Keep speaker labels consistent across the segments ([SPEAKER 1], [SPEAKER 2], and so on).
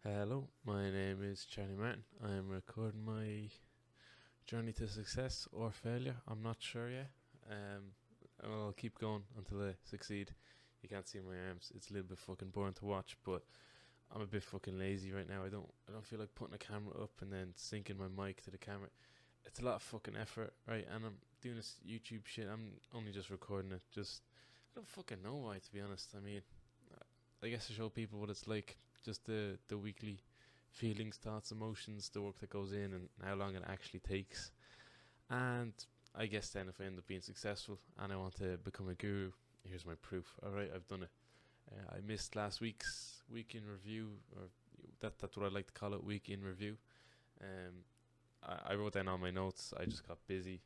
[SPEAKER 1] Hello, my name is Charlie Martin. I am recording my journey to success or failure. I'm not sure yet. Um, I'll keep going until I succeed. You can't see my arms. It's a little bit fucking boring to watch, but I'm a bit fucking lazy right now. I don't feel like putting a camera up and then syncing my mic to the camera. It's a lot of fucking effort, right? And I'm doing this YouTube shit. I'm only just recording it. I don't fucking know why, to be honest. I mean, I guess to show people what it's like, just the weekly feelings, thoughts, emotions, the work that goes in, and how long it actually takes. And I guess then if I end up being successful and I want to become a guru, here's my proof. All right, I've done it. I missed last week's week in review, or that's what I like to call it, week in review. Um, I wrote down all my notes. I just got busy.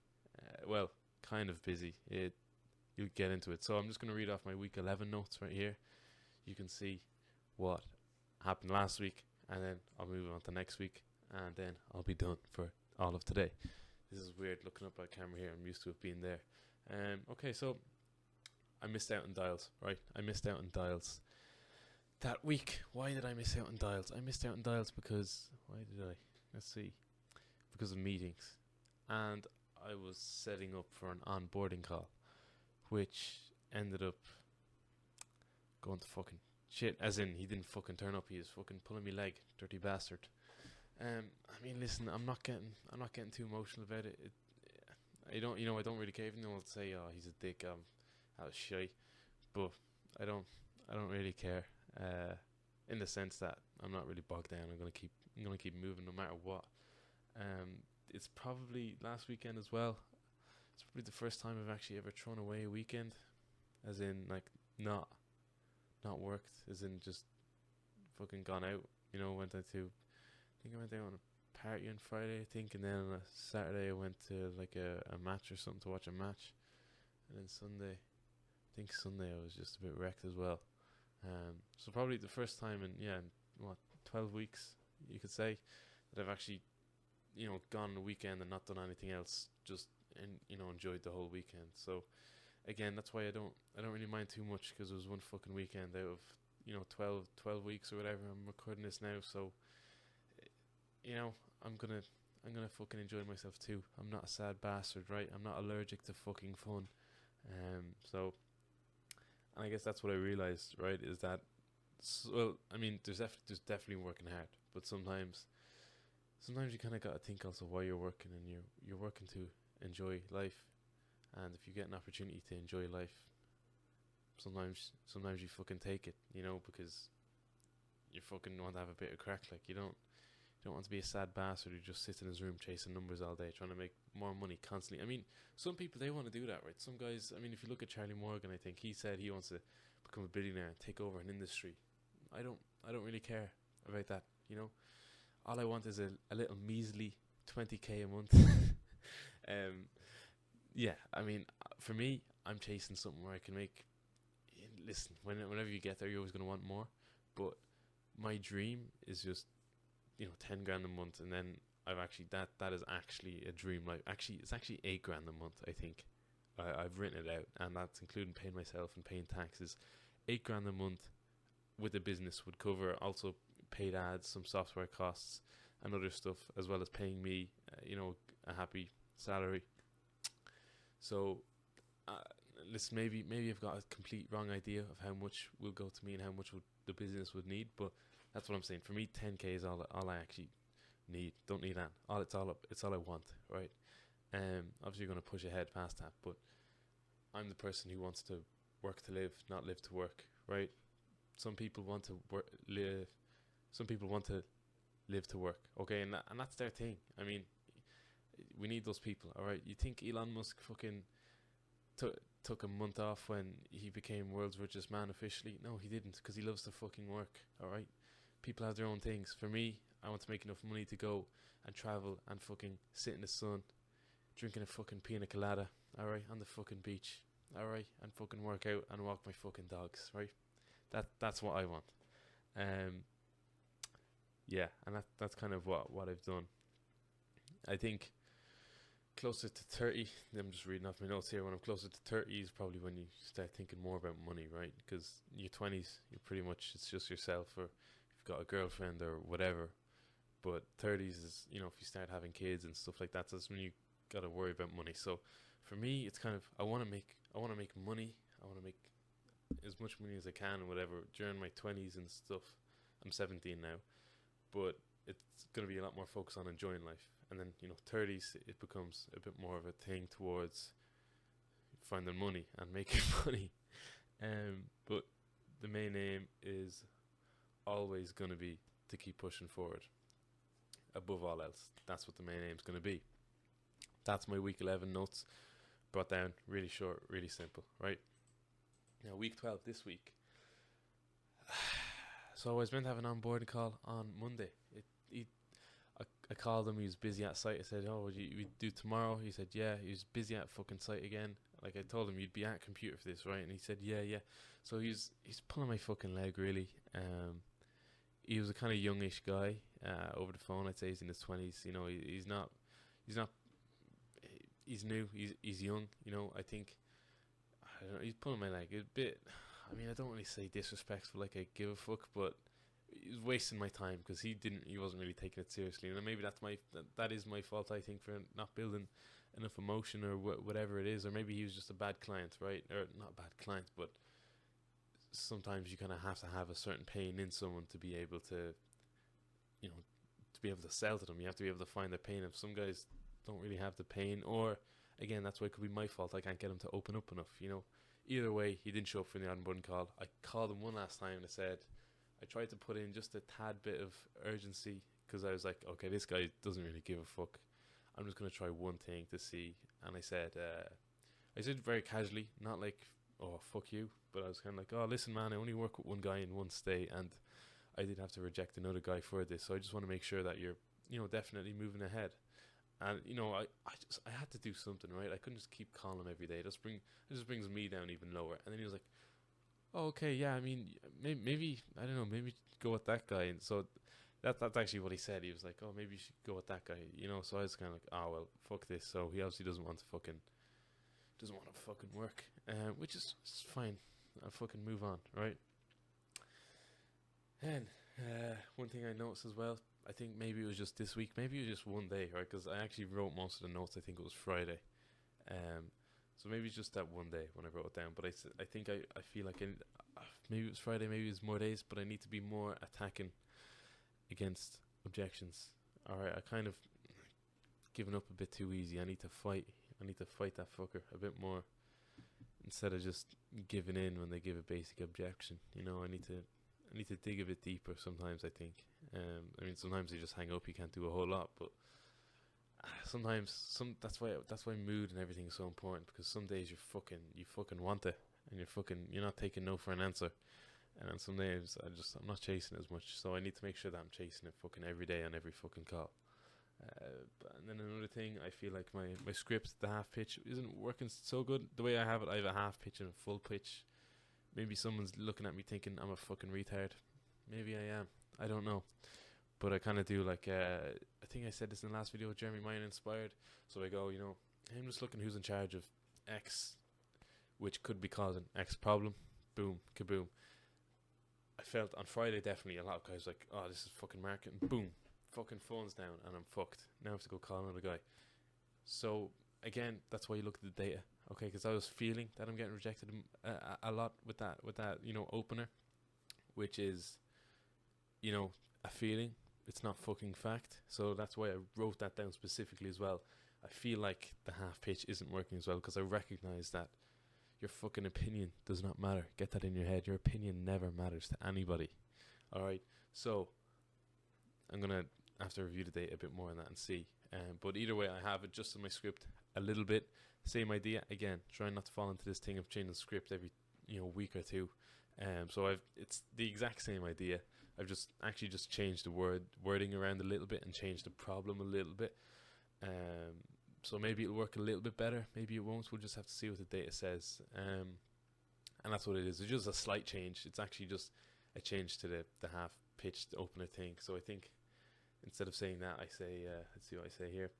[SPEAKER 1] Well, kind of busy. You'll get into it. So I'm just going to read off my week 11 notes right here. You can see what happened last week, and then I'll move on to next week, and then I'll be done for all of today. This is weird looking up at camera here. I'm used to it being there. Okay, so I missed out on dials, right? I missed out on dials that week. Why did I miss out on dials? I missed out on dials because why did I? Let's see. Because of meetings, and I was setting up for an onboarding call, which ended up going to fucking shit. As in, he didn't fucking turn up. He was fucking pulling me leg, dirty bastard. I mean, listen, I'm not getting too emotional about it. I don't really care. Even though I'll say, oh, he's a dick. I was shy, but I don't really care. In the sense that I'm not really bogged down. I'm gonna keep moving no matter what. It's probably last weekend as well. It's probably the first time I've actually ever thrown away a weekend, as in like not not worked, as in just fucking gone out. Went out to, I think I went out on a party on Friday, I think, and then on a Saturday I went to like a match or something to watch a match, and then Sunday I was just a bit wrecked as well. So probably the first time in what 12 weeks you could say that I've actually gone on a weekend and not done anything else, just and enjoyed the whole weekend. So again, that's why I don't really mind too much, because it was one fucking weekend out of 12 weeks or whatever. I'm recording this now, so you know I'm gonna I'm gonna fucking enjoy myself too. I'm not a sad bastard, right? I'm not allergic to fucking fun. So, and I guess that's what I realized, right? Is that well, I mean, there's definitely working hard, but sometimes you kind of gotta think also why you're working, and you're working to enjoy life. And if you get an opportunity to enjoy life, sometimes you fucking take it, because you fucking want to have a bit of crack. Like you don't want to be a sad bastard who just sits in his room chasing numbers all day, trying to make more money constantly. I mean, some people, they want to do that, right? Some guys. I mean, if you look at Charlie Morgan, I think he said he wants to become a billionaire and take over an industry. I don't I don't really care about that. All I want is a little measly 20k a month. um, yeah, I mean, for me, I'm chasing something where I can make. Listen, whenever you get there, you're always going to want more. But my dream is just 10 grand a month, and then that is actually a dream. Like, actually, it's actually 8 grand a month. I think I've written it out, and that's including paying myself and paying taxes. 8 grand a month with a business would cover also paid ads, some software costs, and other stuff, as well as paying me, a happy salary. So, uh, listen, maybe I've got a complete wrong idea of how much will go to me and how much the business would need, but that's what I'm saying. For me, 10k is all I actually need. Don't need that. It's all I want, right? Obviously you're gonna push ahead past that, but I'm the person who wants to work to live, not live to work, right? Some people want to live. Some people want to live to work. Okay, and that's their thing. I mean, we need those people. All right. You think Elon Musk fucking took a month off when he became world's richest man officially? No, he didn't, because he loves to fucking work. All right. People have their own things. For me, I want to make enough money to go and travel and fucking sit in the sun, drinking a fucking pina colada. All right, on the fucking beach. All right, and fucking work out and walk my fucking dogs. Right. That's what I want. Um. Yeah, and that's kind of what I've done. I think closer to 30, I'm just reading off my notes here. When I'm closer to 30 is probably when you start thinking more about money, right? Because your 20s, you're pretty much, it's just yourself, or got a girlfriend or whatever. But 30s is, if you start having kids and stuff like that, that's when you got to worry about money. So for me, it's kind of, I want to make money. I want to make as much money as I can and whatever during my 20s and stuff. I'm 17 now, but it's going to be a lot more focused on enjoying life. And then, 30s, it becomes a bit more of a thing towards finding money and making money. But the main aim is always going to be to keep pushing forward above all else. That's what the main aim is going to be. That's my week 11 notes brought down, really short, really simple, right? Now, week 12 this week. So I was meant to have an onboarding call on Monday. I called him. He was busy at site. I said, "Oh, would you do tomorrow?" He said, "Yeah." He was busy at fucking site again. Like I told him, you'd be at computer for this, right? And he said, "Yeah, yeah." So he's pulling my fucking leg, really. He was a kind of youngish guy. Over the phone, I'd say he's in his 20s. He's not. He's new. He's young. I think. I don't know. He's pulling my leg a bit. I mean, I don't really say disrespectful, like I give a fuck, but he was wasting my time because he wasn't really taking it seriously, and maybe that is my fault, I think, for not building enough emotion or whatever it is, or maybe he was just a bad client, right? Or not a bad client, but sometimes you kind of have to have a certain pain in someone to be able to, to be able to sell to them. You have to be able to find the pain. If some guys don't really have the pain, or again, that's why it could be my fault. I can't get him to open up enough. Either way, he didn't show up for the onboarding call. I called him one last time and I said, I tried to put in just a tad bit of urgency because I was like, okay, this guy doesn't really give a fuck. I'm just going to try one thing to see. And I said very casually, not like, oh, fuck you. But I was kind of like, oh, listen, man, I only work with one guy in one state and I did have to reject another guy for this. So I just want to make sure that you're, definitely moving ahead. And, I had to do something, right? I couldn't just keep calling him every day. It just brings me down even lower. And then he was like, oh, okay, yeah, I mean, maybe I don't know, maybe go with that guy. And so that's actually what he said. He was like, oh, maybe you should go with that guy, So I was kind of like, oh, well, fuck this. So he obviously doesn't want to fucking work, which is fine. I'll fucking move on, right? And one thing I noticed as well, I think maybe it was just this week, maybe it was just one day, right? Because I actually wrote most of the notes. I think it was Friday. So maybe it's just that one day when I wrote it down. But I think I feel like maybe it was Friday, maybe it was more days, but I need to be more attacking against objections. Alright, I kind of given up a bit too easy. I need to fight that fucker a bit more instead of just giving in when they give a basic objection. I need to dig a bit deeper sometimes, I think. I mean, sometimes you just hang up, you can't do a whole lot, but sometimes that's why mood and everything is so important, because some days you fucking want it and you're not taking no for an answer, and then some days I'm not chasing as much, so I need to make sure that I'm chasing it fucking every day on every fucking call. And then another thing, I feel like my script, the half pitch, isn't working so good. The way I have it, I have a half pitch and a full pitch. Maybe someone's looking at me thinking I'm a fucking retard. Maybe I am. I don't know. But I kind of do, like, I think I said this in the last video with Jeremy Mine Inspired. So I go, I'm just looking who's in charge of X, which could be causing X problem. Boom, kaboom. I felt on Friday, definitely, a lot of guys like, oh, this is fucking marketing. Boom, fucking phone's down and I'm fucked. Now I have to go call another guy. So, again, that's why you look at the data. Okay, because I was feeling that I'm getting rejected a lot with that, opener, which is, a feeling. It's not fucking fact. So that's why I wrote that down specifically as well. I feel like the half pitch isn't working as well because I recognize that your fucking opinion does not matter. Get that in your head. Your opinion never matters to anybody. Alright, so I'm going to have to review the data a bit more on that and see. But either way, I have adjusted my script a little bit. Same idea. Again, trying not to fall into this thing of changing the script every week or two. So it's the exact same idea. I've just changed the wording around a little bit and changed the problem a little bit. So maybe it'll work a little bit better. Maybe it won't. We'll just have to see what the data says. And that's what it is. It's just a slight change. It's actually just a change to the half pitched opener thing. So I think instead of saying that, I say, let's see what I say here.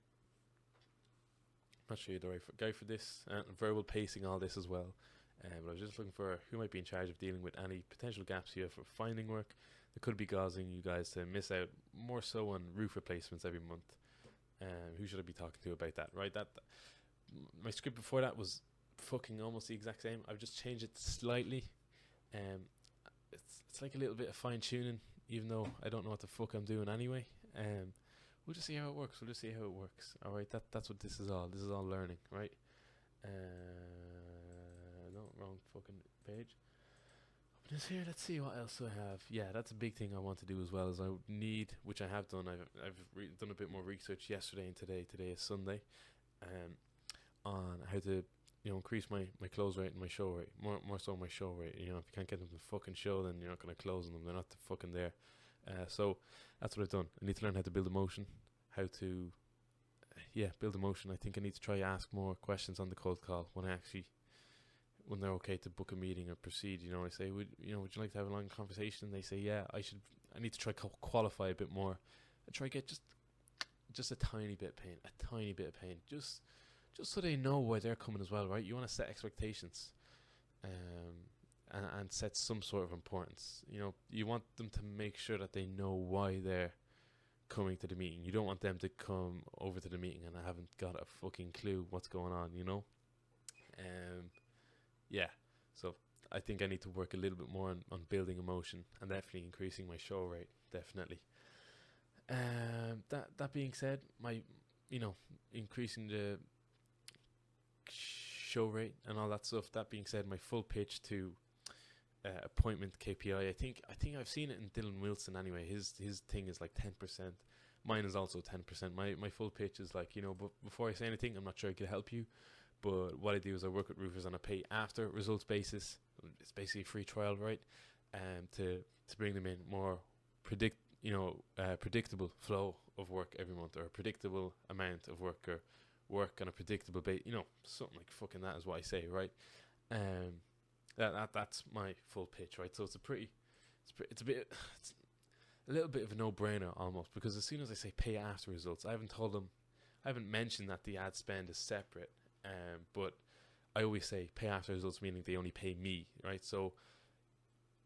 [SPEAKER 1] I'm not sure you're the right guy for this. Verbal pacing, all this as well. But I was just looking for who might be in charge of dealing with any potential gaps here for finding work. it could be causing you guys to miss out more so on roof replacements every month. Who should I be talking to about that? Right, my script before that was fucking almost the exact same. I've just changed it slightly. It's like a little bit of fine tuning, even though I don't know what the fuck I'm doing anyway. We'll just see how it works. All right, that's what this is all. This is all learning, right? No, wrong fucking page. Open this here. Let's see what else I have. Yeah, that's a big thing I want to do as well. As I need, which I have done. I've done a bit more research yesterday and today. Today is Sunday, on how to increase my close rate and my show rate. More so my show rate. If you can't get them to fucking show, then you're not gonna close on them. They're not fucking there. So that's what I've done. I need to learn how to build emotion. How to build emotion. I think I need to try ask more questions on the cold call when they're okay to book a meeting or proceed. I say, would you like to have a long conversation? They say, yeah, I need to try qualify a bit more. I try get just a tiny bit of pain, just so they know why they're coming as well, right? You want to set expectations, and set some sort of importance. You want them to make sure that they know why they're coming to the meeting. You don't want them to come over to the meeting and I haven't got a fucking clue what's going on. So I think I need to work a little bit more on building emotion and definitely increasing my show rate. Definitely. That being said, my increasing the show rate and all that stuff. That being said, my full pitch to appointment KPI. I think I've seen it in Dylan Wilson anyway. His thing is like 10%. Mine is also 10%. My full pitch is like, but before I say anything, I'm not sure I can help you. But what I do is I work with roofers on a pay after results basis. It's basically a free trial, right? To bring them in more predictable flow of work every month, or a predictable amount of work, or work on a predictable base. Something like fucking that is what I say, right? That's my full pitch, right? So it's a little bit of a no-brainer almost, because as soon as I say pay after results, I haven't mentioned that the ad spend is separate. But I always say pay after results, meaning they only pay me, right? So,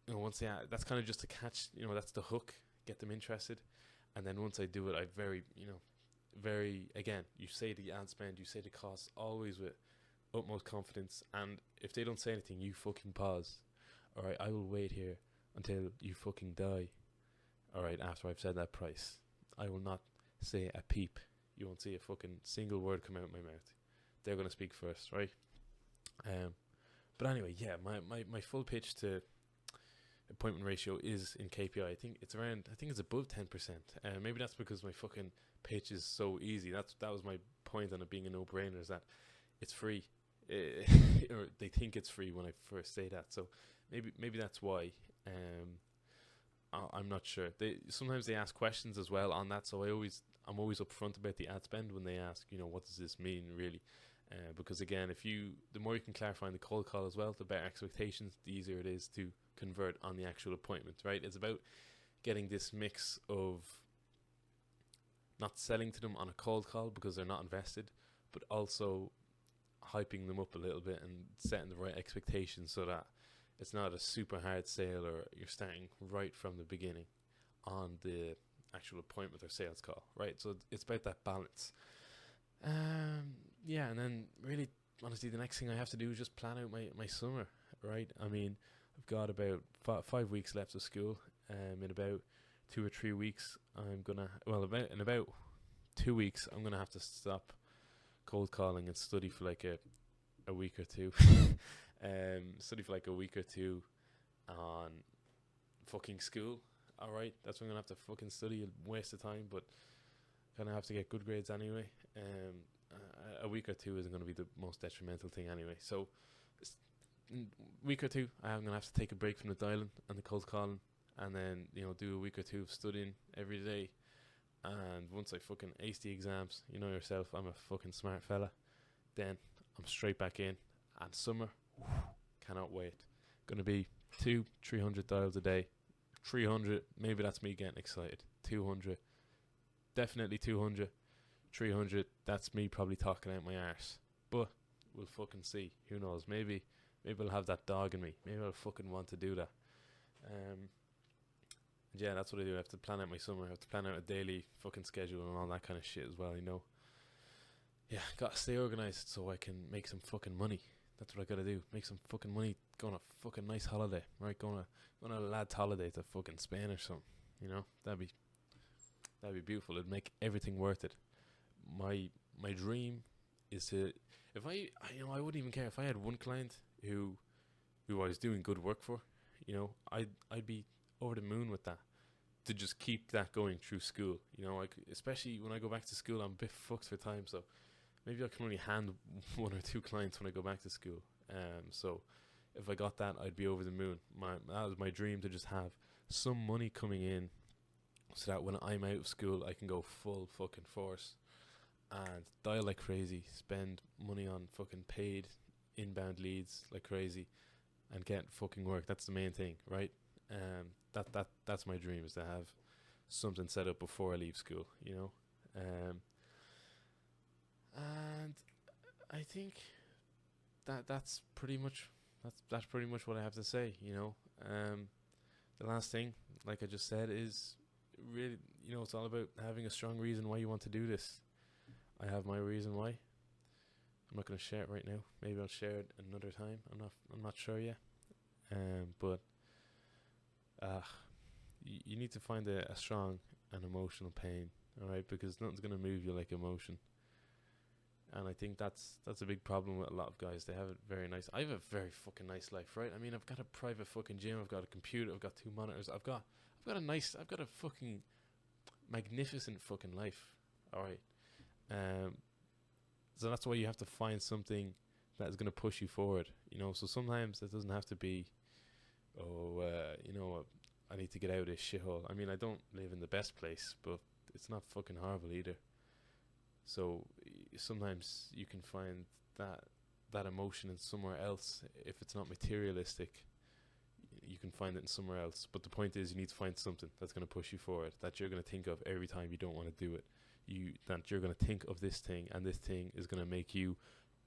[SPEAKER 1] once that's kind of just to catch, that's the hook, get them interested. And then once I do it, I again, you say the ad spend, you say the costs, always with utmost confidence. And if they don't say anything, you fucking pause. All right, I will wait here until you fucking die. All right, after I've said that price, I will not say a peep. You won't see a fucking single word come out of my mouth. They're going to speak first, right? But anyway, yeah, my full pitch to appointment ratio is in KPI. I think it's above 10%. Maybe that's because my fucking pitch is so easy. That was my point on it being a no-brainer, is that it's free. Or they think it's free when I first say that. So maybe that's why. I'm not sure. Sometimes they ask questions as well on that, so I'm always upfront about the ad spend when they ask, what does this mean really? Because again, the more you can clarify in the cold call as well, the better expectations, the easier it is to convert on the actual appointment, right? It's about getting this mix of not selling to them on a cold call because they're not invested, but also hyping them up a little bit and setting the right expectations so that it's not a super hard sale, or you're starting right from the beginning on the actual appointment or sales call, right? So it's about that balance. And then really, honestly, the next thing I have to do is just plan out my summer, right? I mean, I've got about 5 weeks left of school. In about 2 or 3 weeks, in about 2 weeks, I'm gonna have to stop cold calling and study for like a week or two. Study for like a week or two on fucking school. Alright, that's when I'm gonna have to fucking study, a waste of time, but kinda have to get good grades anyway. A week or two isn't gonna be the most detrimental thing anyway. So week or two, I'm gonna have to take a break from the dialing and the cold calling, and then do a week or two of studying every day. And once I fucking ace the exams, you know yourself, I'm a fucking smart fella, then I'm straight back in. And summer, cannot wait. Gonna be 200-300 dials a day. 300, maybe that's me getting excited. 200, definitely 200. 300, that's me probably talking out my arse. But we'll fucking see. Who knows? Maybe I'll have that dog in me. Maybe I'll fucking want to do that. And yeah, that's what I do. I have to plan out my summer. I have to plan out a daily fucking schedule and all that kind of shit as well. Yeah, gotta stay organized so I can make some fucking money. That's what I gotta do. Make some fucking money. Go on a fucking nice holiday, right? Go on a lad's holiday to fucking Spain or something. That'd be beautiful. It'd make everything worth it. My dream is to, if I wouldn't even care if I had one client who I was doing good work for. I'd be over the moon with that. To just keep that going through school. Like especially when I go back to school, I'm a bit fucked for time. So maybe I can only hand one or two clients when I go back to school. So if I got that, I'd be over the moon. That was my dream, to just have some money coming in, so that when I'm out of school, I can go full fucking force and dial like crazy, spend money on fucking paid inbound leads like crazy, and get fucking work. That's the main thing, right? That's my dream, is to have something set up before I leave school. And I think that's pretty much what I have to say. The last thing, like I just said, is really, it's all about having a strong reason why you want to do this. I have my reason why. I'm not going to share it right now. Maybe I'll share it another time. I'm not sure yet. But you need to find a strong and emotional pain, all right? Because nothing's going to move you like emotion. And I think that's a big problem with a lot of guys. They have it very nice. I have a very fucking nice life, right? I mean, I've got a private fucking gym. I've got a computer. I've got 2 monitors. I've got a fucking magnificent fucking life. All right. So that's why you have to find something that is going to push you forward. So sometimes it doesn't have to be, I need to get out of this shithole. I mean, I don't live in the best place, but it's not fucking horrible either. So sometimes you can find that emotion in somewhere else. If it's not materialistic, you can find it in somewhere else. But the point is, you need to find something that's going to push you forward, that you're going to think of every time you don't want to do it. That you're going to think of this thing, and this thing is going to make you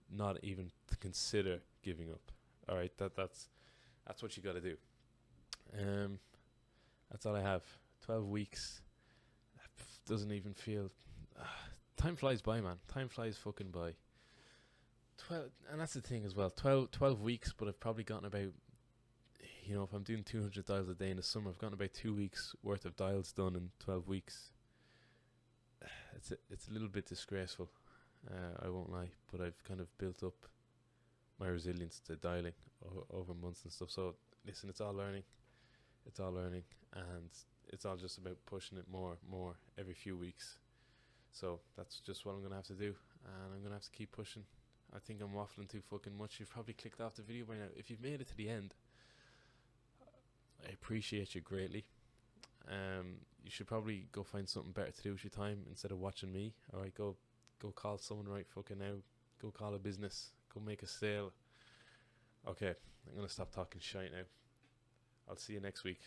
[SPEAKER 1] not even consider giving up. All right, that's what you got to do. That's all I have. 12 weeks doesn't even feel. Time flies by, man. Time flies fucking by. 12, and that's the thing as well. 12 weeks, but I've probably gotten about, if I'm doing 200 dials a day in the summer, I've gotten about 2 weeks worth of dials done in 12 weeks. It's a little bit disgraceful, I won't lie, but I've kind of built up my resilience to dialing over months and stuff. So listen, it's all learning, and it's all just about pushing it more every few weeks. So that's just what I'm gonna have to do, and I'm gonna have to keep pushing. I think I'm waffling too fucking much. You've probably clicked off the video by now. If you've made it to the end, I appreciate you greatly. You should probably go find something better to do with your time instead of watching me. Alright, go call someone right fucking now. Go call a business. Go make a sale. Okay, I'm gonna stop talking shite now. I'll see you next week.